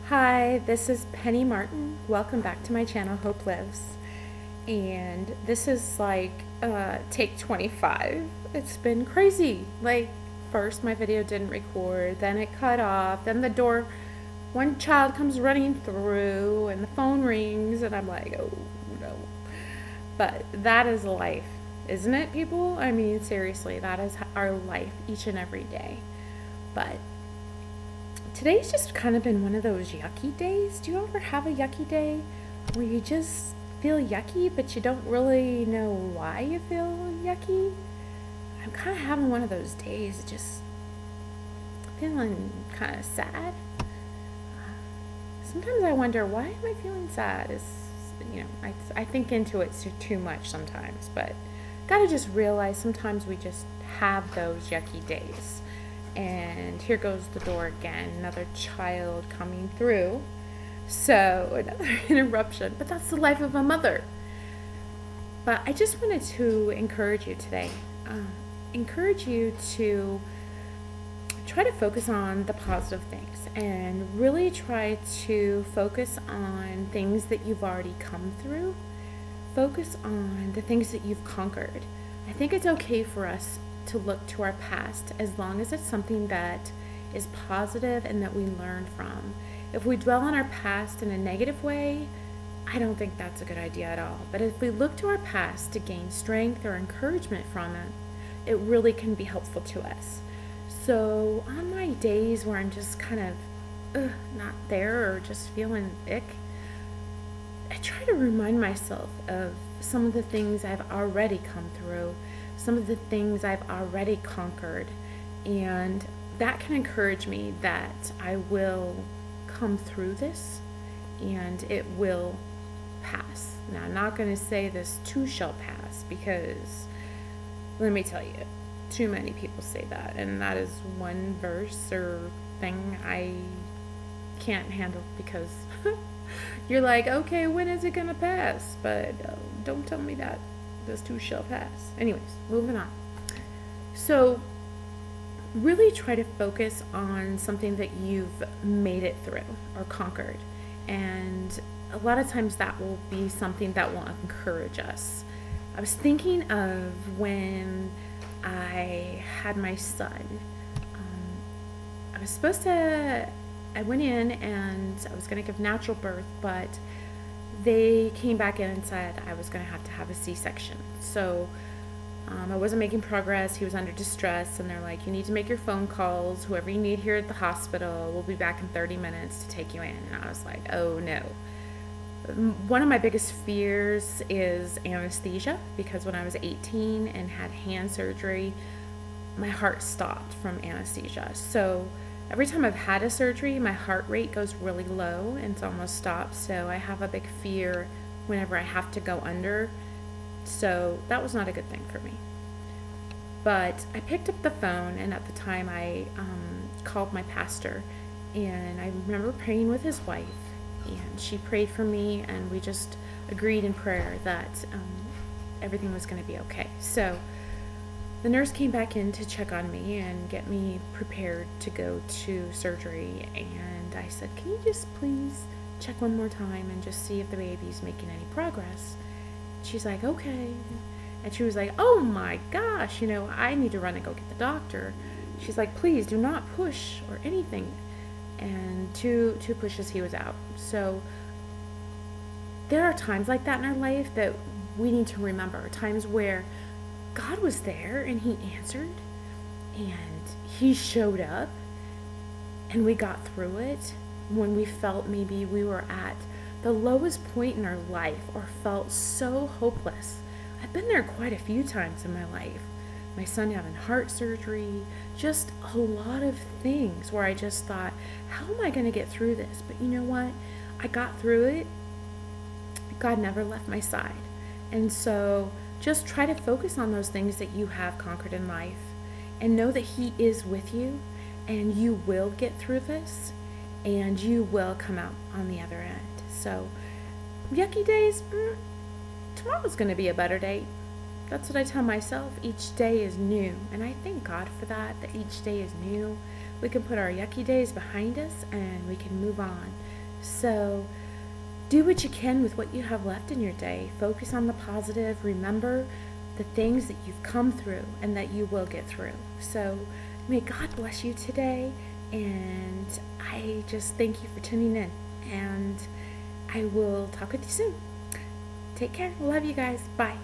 Hi, this is Penny Martin. Welcome back to my channel, Hope Lives. And this is take 25. It's been crazy. First my video didn't record, then it cut off, then the door, one child comes running through, and the phone rings, and I'm like, oh no. But that is life, isn't it, people? I mean, seriously, that is our life each and every day. But today's just kind of been one of those yucky days. Do you ever have a yucky day where you just feel yucky, but you don't really know why you feel yucky? I'm kind of having one of those days, just feeling kind of sad. Sometimes I wonder, why am I feeling sad? I think into it too much sometimes, but gotta just realize sometimes we just have those yucky days. And here goes the door again, another child coming through. So another interruption, but that's the life of a mother. But I just wanted to encourage you today. Encourage you to try to focus on the positive things and really try to focus on things that you've already come through. Focus on the things that you've conquered. I think it's okay for us to look to our past as long as it's something that is positive and that we learn from. If we dwell on our past in a negative way, I don't think that's a good idea at all. But if we look to our past to gain strength or encouragement from it, it really can be helpful to us. So on my days where I'm just kind of not there or just feeling ick, I try to remind myself of some of the things I've already come through, some of the things I've already conquered, and that can encourage me that I will come through this and it will pass. Now, I'm not going to say this too shall pass, because let me tell you, too many people say that, and that is one verse or thing I can't handle, because you're like, okay, when is it going to pass? But don't tell me that this too shall pass. Anyways, moving on. So really try to focus on something that you've made it through or conquered. And a lot of times that will be something that will encourage us. I was thinking of when I had my son. I went in and I was going to give natural birth, but they came back in and said I was going to have a C-section. So I wasn't making progress. He was under distress, and they're like, you need to make your phone calls. Whoever you need here at the hospital, we'll be back in 30 minutes to take you in. And I was like, oh no. One of my biggest fears is anesthesia, because when I was 18 and had hand surgery, my heart stopped from anesthesia. So every time I've had a surgery, my heart rate goes really low and it's almost stopped. So I have a big fear whenever I have to go under. So that was not a good thing for me. But I picked up the phone, and at the time I called my pastor, and I remember praying with his wife, and she prayed for me, and we just agreed in prayer that everything was going to be okay. So the nurse came back in to check on me and get me prepared to go to surgery, and I said, can you just please check one more time and just see if the baby's making any progress? She's like, okay. And she was like, oh my gosh, I need to run and go get the doctor. She's like, please do not push or anything. And two pushes, he was out. So there are times like that in our life that we need to remember, times where God was there and he answered and he showed up and we got through it when we felt maybe we were at the lowest point in our life or felt so hopeless. I've been there quite a few times in my life. My son having heart surgery, just a lot of things where I just thought, how am I going to get through this? But you know what? I got through it. God never left my side. And so just try to focus on those things that you have conquered in life and know that he is with you, and you will get through this and you will come out on the other end. So yucky days, tomorrow's going to be a better day. That's what I tell myself. Each day is new, and I thank God for that each day is new. We can put our yucky days behind us and we can move on. So do what you can with what you have left in your day. Focus on the positive. Remember the things that you've come through and that you will get through. So may God bless you today. And I just thank you for tuning in. And I will talk with you soon. Take care. Love you guys. Bye.